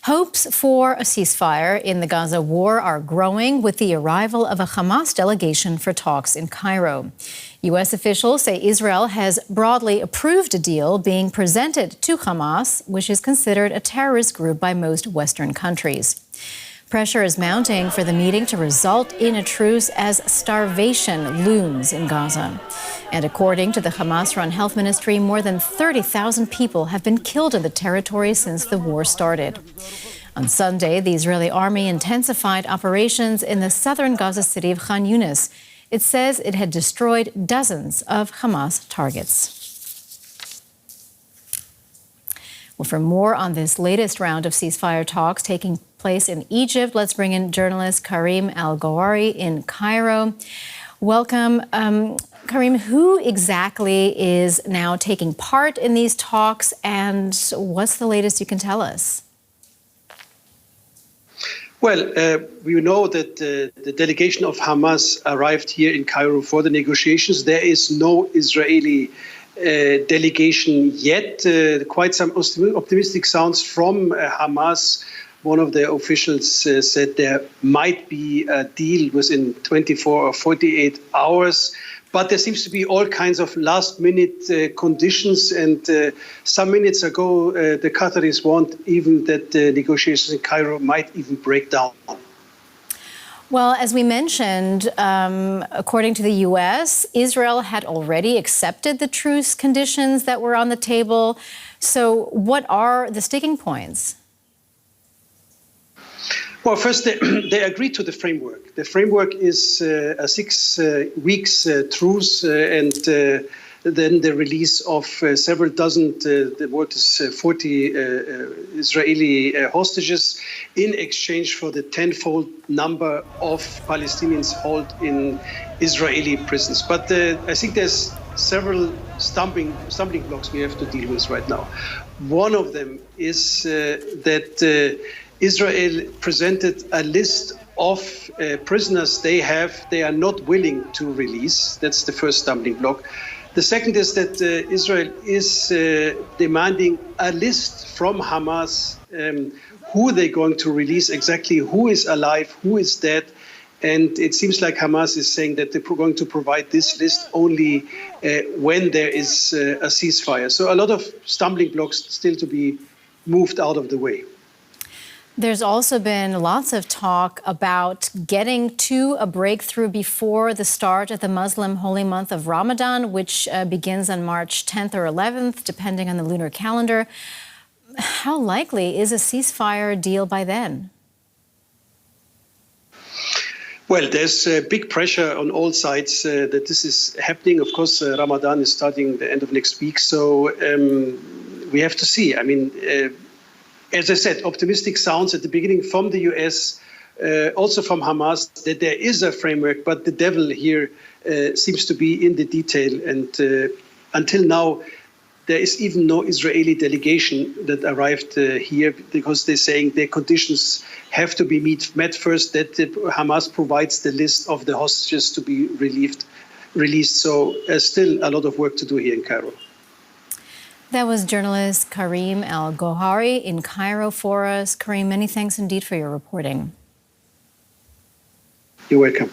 Hopes for a ceasefire in the Gaza war are growing with the arrival of a Hamas delegation for talks in Cairo. U.S. officials say Israel has broadly approved a deal being presented to Hamas, which is considered a terrorist group by most Western countries. Pressure is mounting for the meeting to result in a truce as starvation looms in Gaza. And according to the Hamas-run health ministry, more than 30,000 people have been killed in the territory since the war started. On Sunday, the Israeli army intensified operations in the southern Gaza city of Khan Younis. It says it had destroyed dozens of Hamas targets. Well, for more on this latest round of ceasefire talks taking place in Egypt, let's bring in journalist Karim El-Gawhary in Cairo. Welcome. Karim, who exactly is now taking part in these talks, and what's the latest you can tell us? Well, we know that the delegation of Hamas arrived here in Cairo for the negotiations. There is no Israeli delegation yet. Quite some optimistic sounds from Hamas. One of the officials said there might be a deal within 24 or 48 hours. But there seems to be all kinds of last-minute conditions. And some minutes ago, the Qataris warned even that the negotiations in Cairo might even break down. Well, as we mentioned, according to the U.S., Israel had already accepted the truce conditions that were on the table. So what are the sticking points? Well, first, they agreed to the framework. The framework is a 6 weeks truce and then the release of several dozen, the word is 40 Israeli hostages in exchange for the tenfold number of Palestinians held in Israeli prisons. But I think there's several stumbling blocks we have to deal with right now. One of them is that Israel presented a list of prisoners they are not willing to release. That's the first stumbling block. The second is that Israel is demanding a list from Hamas who they're going to release exactly, who is alive, who is dead. And it seems like Hamas is saying that they're going to provide this list only when there is a ceasefire. So a lot of stumbling blocks still to be moved out of the way. There's also been lots of talk about getting to a breakthrough before the start of the Muslim holy month of Ramadan, which begins on March 10th or 11th, depending on the lunar calendar. How likely is a ceasefire deal by then? Well, there's big pressure on all sides that this is happening. Of course, Ramadan is starting the end of next week, so we have to see. I mean, as I said, optimistic sounds at the beginning from the U.S., also from Hamas, that there is a framework, but the devil here seems to be in the detail. And until now, there is even no Israeli delegation that arrived here because they're saying their conditions have to be met first, that Hamas provides the list of the hostages to be released. So still a lot of work to do here in Cairo. That was journalist Karim El-Gawhary in Cairo for us. Karim, many thanks indeed for your reporting. You're welcome.